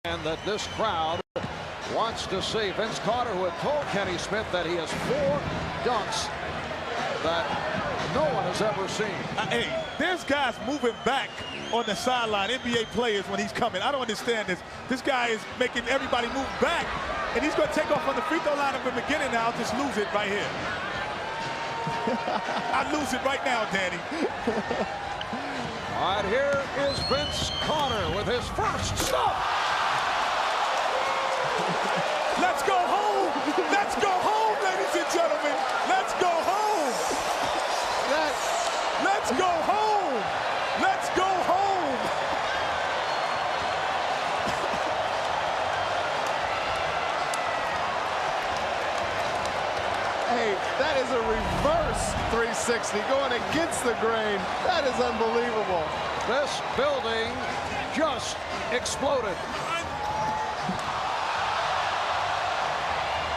that this crowd wants to see. Vince Carter, who had told Kenny Smith that he has 4 dunks that no one has ever seen. Hey, there's guys moving back on the sideline, NBA players, when he's coming. I don't understand this. This guy is making everybody move back, and he's going to take off on the free throw line at the beginning now. I'll just lose it right here. I lose it right now, Danny. All right, here is Vince Carter with his first stop. Let's go home. Let's go home, ladies and gentlemen. Let's go home. Let's go home. Let's go home. Hey, that is a reverse 360 going against the grain. That is unbelievable. This building just exploded.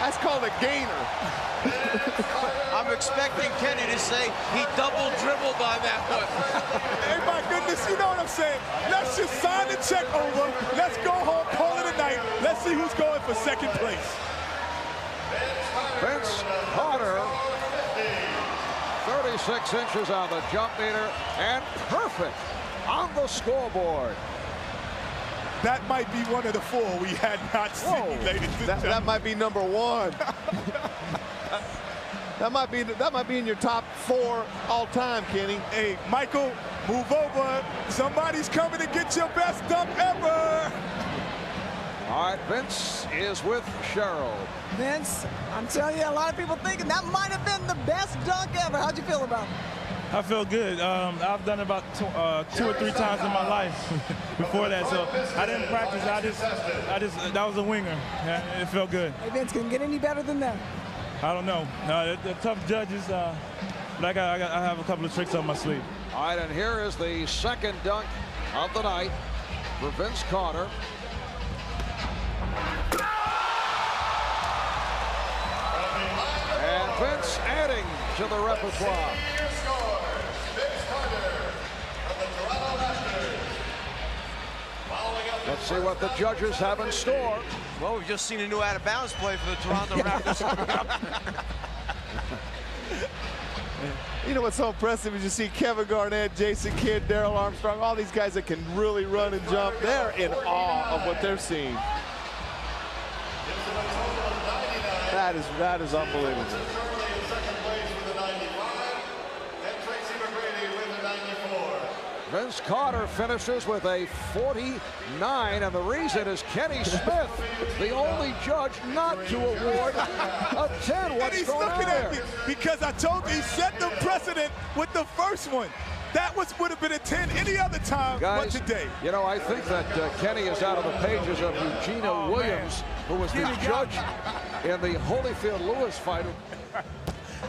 That's called a gainer. I'm expecting Kenny to say he double dribbled on that one. Hey, my goodness, you know what I'm saying? Let's just sign the check over. Let's go home, call it a night. Let's see who's going for second place. Vince Carter, 36 inches on the jump meter, and perfect on the scoreboard. That might be one of the 4 we had not seen, ladies and gentlemen. That might be number 1. that might be in your top 4 all time, Kenny. Hey, Michael, move over. Somebody's coming to get your best dunk ever. All right, Vince is with Cheryl. Vince, I'm telling you, a lot of people thinking that might have been the best dunk ever. How'd you feel about it? I feel good. I've done it about 2 or 3 times in my life before that, so I didn't practice. I just that was a winger. Yeah, it felt good. Hey, Vince, can it get any better than that? I don't know. They're tough judges, but I have a couple of tricks on my sleeve. All right, and here is the second dunk of the night for Vince Carter. And Vince adding to the repertoire. Let's see what the judges have in store. Well, we've just seen a new out-of-bounds play for the Toronto Raptors. You know what's so impressive is you see Kevin Garnett, Jason Kidd, Darrell Armstrong, all these guys that can really run and jump. They're in awe of what they're seeing. That is unbelievable. Vince Carter finishes with a 49, and the reason is Kenny Smith, the only judge not to award a 10. What's And he's going looking on at me there? because I told you he set the precedent with the first one. That would have been a 10 any other time but Guys, today. you know, I think that Kenny is out of the pages of Eugenia Williams, who was the judge in the Holyfield-Lewis fight.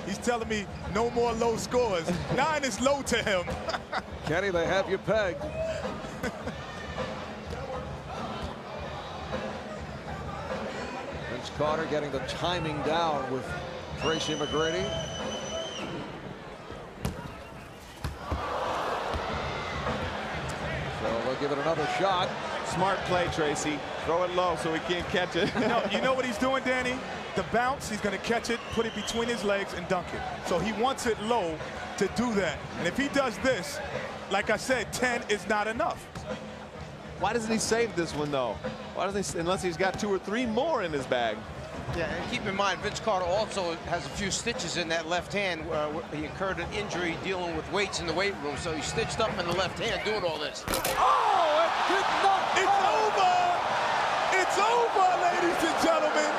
He's telling me no more low scores. 9 is low to him. Kenny, they have you pegged. Vince Carter getting the timing down with Tracy McGrady. So they'll give it another shot. Smart play, Tracy. Throw it low so he can't catch it. You know what he's doing, Danny? The bounce, he's going to catch it, put it between his legs, and dunk it. So he wants it low to do that. And if he does this, like I said, 10 is not enough. Why doesn't he save this one, though? Why doesn't he, unless he's got 2 or 3 more in his bag? Yeah, and keep in mind, Vince Carter also has a few stitches in that left hand. He incurred an injury dealing with weights in the weight room, so he's stitched up in the left hand doing all this. Oh, it did not. It's over! It's over, ladies and gentlemen!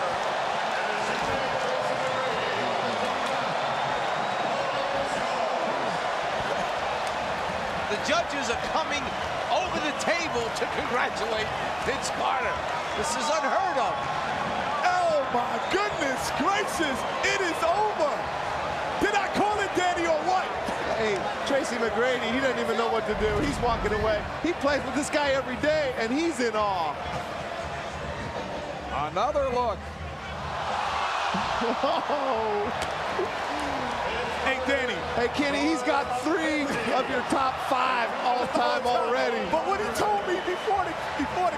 The judges are coming over the table to congratulate Vince Carter. This is unheard of. Oh, my goodness gracious, it is over. Did I call it, Danny, or what? Hey, Tracy McGrady, he doesn't even know what to do. He's walking away. He plays with this guy every day, and he's in awe. Another look. Whoa. Hey, Danny. Hey, Kenny, he's got 3 of your top 5 all-time already. But what he told me before the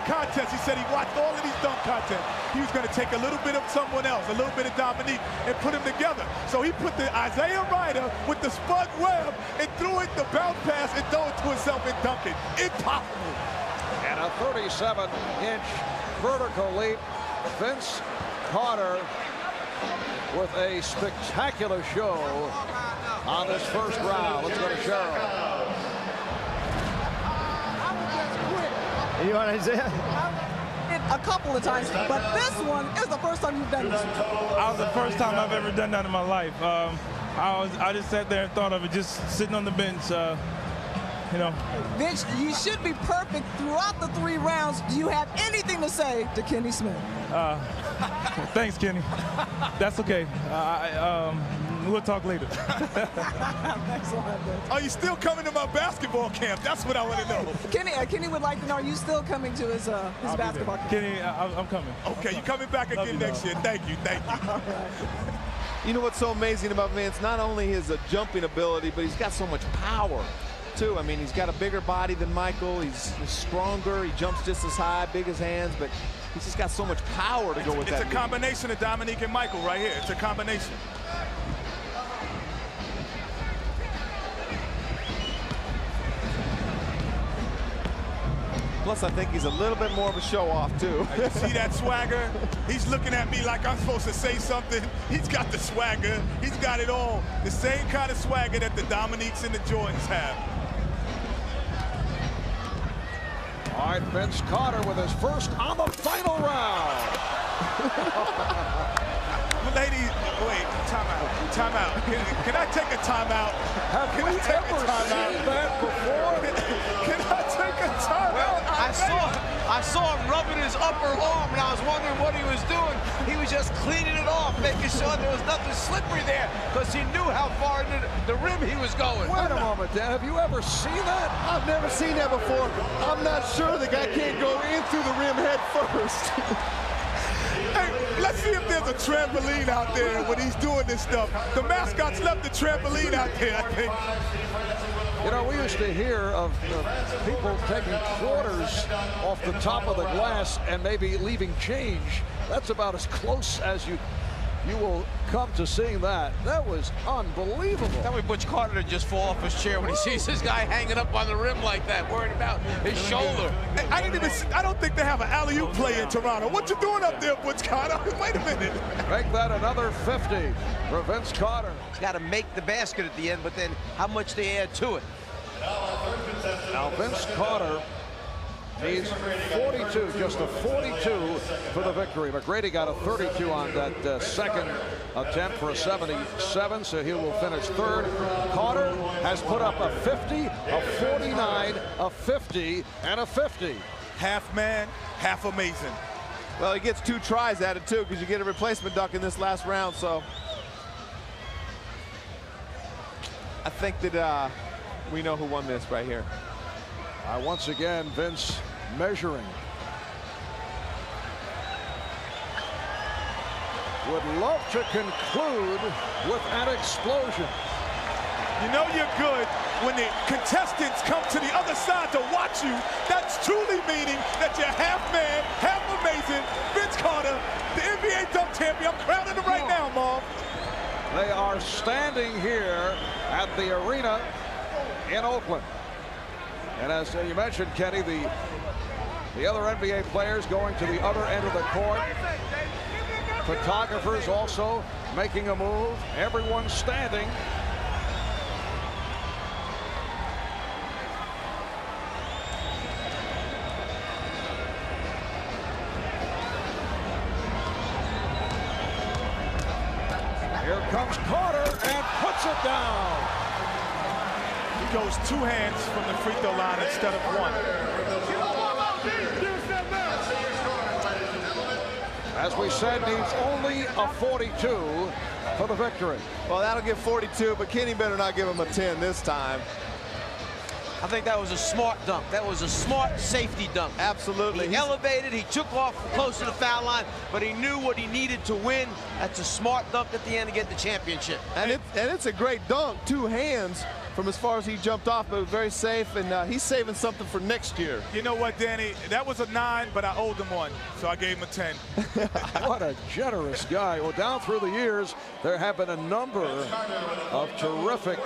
contest, he said he watched all of these dunk contests. He was going to take a little bit of someone else, a little bit of Dominique, and put them together. So he put the Isaiah Ryder with the Spud Webb and threw it the bounce pass and throw it to himself and dunk it. Impossible. And a 37-inch vertical leap. Vince Carter with a spectacular show on this first round. Let's go to Cheryl. You want Isaiah? A couple of times, but this one is the first time you've done this. That was the first time I've ever done that in my life. I just sat there and thought of it, just sitting on the bench. You know. Vince, you should be perfect throughout the 3 rounds. Do you have anything to say to Kenny Smith? Thanks, Kenny. That's okay. We'll talk later. Thanks a lot, Vince. Are you still coming to my basketball camp? That's what I want to know. Kenny would like to know, are you still coming to his basketball camp? Kenny, I'm coming. Okay, you coming back again next year. Thank you. All right. You know what's so amazing about Vince? Not only his jumping ability, but he's got so much power, too. I mean, he's got a bigger body than Michael. He's stronger. He jumps just as high, big as hands, but he's just got so much power to go with that. It's a combination of Dominique and Michael right here. It's a combination. Plus, I think he's a little bit more of a show-off, too. You see that swagger? He's looking at me like I'm supposed to say something. He's got the swagger. He's got it all. The same kind of swagger that the Dominiques and the Jordans have. All right, Vince Carter with his first on the final round. Ladies, wait, time out. Can I take a timeout? Have we ever seen that before? Can I take a timeout? Well, I saw him rubbing his upper arm, and I was wondering what he was doing. He was just cleaning it off, making sure there was nothing slippery there, because he knew how far into the rim he was going. Wait a moment, Dan. Have you ever seen that? I've never seen that before. I'm not sure the guy can't go in through the rim head first. Hey, let's see if there's a trampoline out there when he's doing this stuff. The mascots left the trampoline out there, I think. You know, we used to hear of people taking quarters off the top of the glass and maybe leaving change. That's about as close as you will come to seeing that. That was unbelievable. Tell me Butch Carter to just fall off his chair when he sees this guy hanging up on the rim like that, worried about his shoulder. Hey, I don't think they have an alley-oop play in Toronto. What you doing up there, Butch Carter? Wait a minute. Make that another 50 for Vince Carter. He's got to make the basket at the end, but then how much they add to it. Now Vince Carter, he's 42, just a 42 for the victory. McGrady got a 32 on that second attempt for a 77, so he will finish third. Carter has put up a 50, a 49, a 50, and a 50. Half man, half amazing. Well, he gets 2 tries at it, too, because you get a replacement dunk in this last round, so I think that we know who won this right here. Once again, Vince measuring. Would love to conclude with an explosion. You know you're good when the contestants come to the other side to watch you. That's truly meaning that you're half man, half amazing. Vince Carter, the NBA dunk champion. I'm crowning him right now, Mom. They are standing here at the arena in Oakland. And as you mentioned, Kenny, the other NBA players going to the other end of the court. Photographers also making a move. Everyone standing. Here comes Carter and puts it down. He goes 2 hands from the free throw line instead of 1. As we said, needs only a 42 for the victory. Well, that'll give 42, but Kenny better not give him a 10 this time. I think that was a smart dunk. That was a smart safety dunk. Absolutely. He elevated, he took off close to the foul line, but he knew what he needed to win. That's a smart dunk at the end to get the championship. And it's a great dunk, 2 hands from as far as he jumped off, but very safe, and he's saving something for next year. You know what, Danny? That was a 9, but I owed him 1, so I gave him a 10. What a generous guy. Well, down through the years, there have been a number of terrific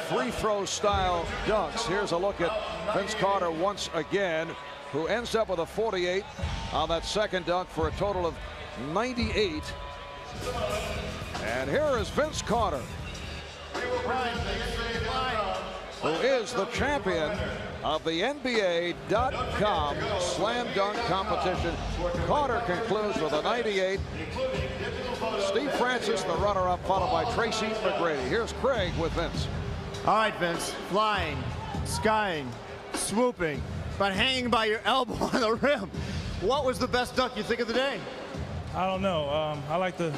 free throw style dunks. Here's a look at Vince Carter once again, who ends up with a 48 on that second dunk for a total of 98. And here is Vince Carter, who is the champion of the NBA.com slam dunk competition. Carter concludes with a 98. Steve Francis, the runner-up, followed by Tracy McGrady. Here's Craig with Vince. All right, Vince. Flying, skying, swooping, but hanging by your elbow on the rim. What was the best dunk you think of the day? I don't know. I like the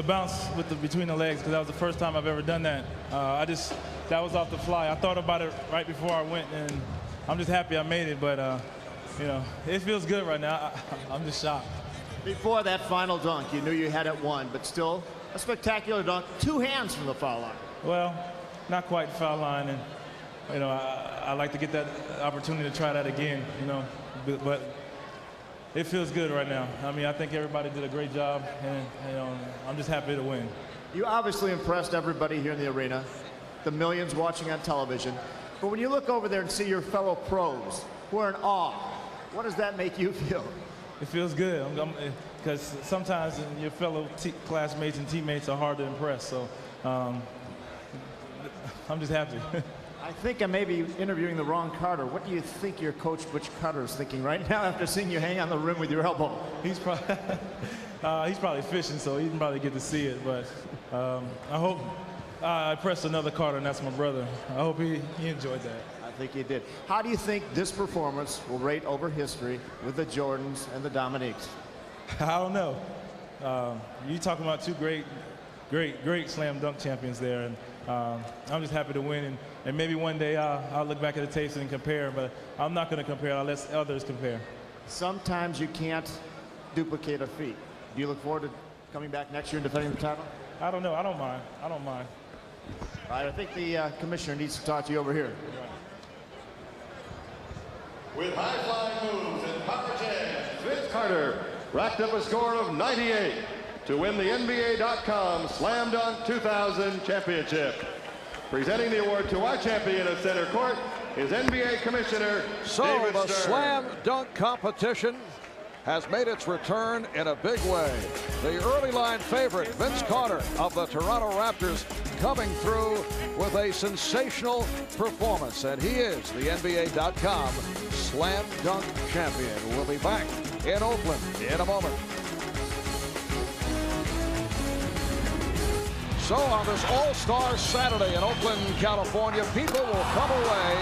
bounce with between the legs, because that was the first time I've ever done that. That was off the fly. I thought about it right before I went, and I'm just happy I made it. But you know, it feels good right now. I'm just shocked. Before that final dunk, you knew you had it won, but still a spectacular dunk. 2 hands from the foul line. Well, not quite foul line, and you know, I like to get that opportunity to try that again. You know, but it feels good right now. I mean, I think everybody did a great job, and you know, I'm just happy to win. You obviously impressed everybody here in the arena, the millions watching on television. But when you look over there and see your fellow pros who are in awe, what does that make you feel? It feels good, because sometimes your fellow classmates and teammates are hard to impress. So I'm just happy. I think I may be interviewing the wrong Carter. What do you think your coach, Butch Carter, is thinking right now after seeing you hang on the rim with your elbow? He's probably fishing, so he didn't probably get to see it. But I hope I pressed another Carter, and that's my brother. I hope he enjoyed that. I think he did. How do you think this performance will rate over history with the Jordans and the Dominiques? I don't know. You talking about 2 great slam dunk champions there, and I'm just happy to win. And maybe one day I'll look back at the tapes and compare, but I'm not going to compare. I'll let others compare. Sometimes you can't duplicate a feat. Do you look forward to coming back next year and defending the title? I don't know. I don't mind. I don't mind. All right, I think the commissioner needs to talk to you over here. With high-flying moves and power jams, Vince Carter racked up a score of 98 to win the NBA.com Slam Dunk 2000 championship. Presenting the award to our champion at center court is NBA Commissioner David the Stern. slam dunk competition has made its return in a big way. The early line favorite, Vince Carter of the Toronto Raptors, coming through with a sensational performance, and he is the NBA.com slam dunk champion. We'll be back in Oakland in a moment. So on this All-Star Saturday in Oakland, California, people will come away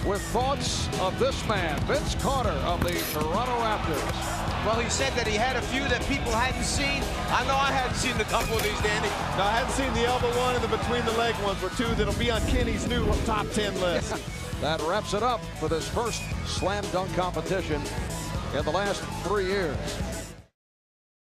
with thoughts of this man, Vince Carter of the Toronto Raptors. Well, he said that he had a few that people hadn't seen. I know I hadn't seen a couple of these, Danny. No, I hadn't seen the elbow one and the between the leg ones were 2 that'll be on Kenny's new top 10 list. That wraps it up for this first slam dunk competition in the last 3 years.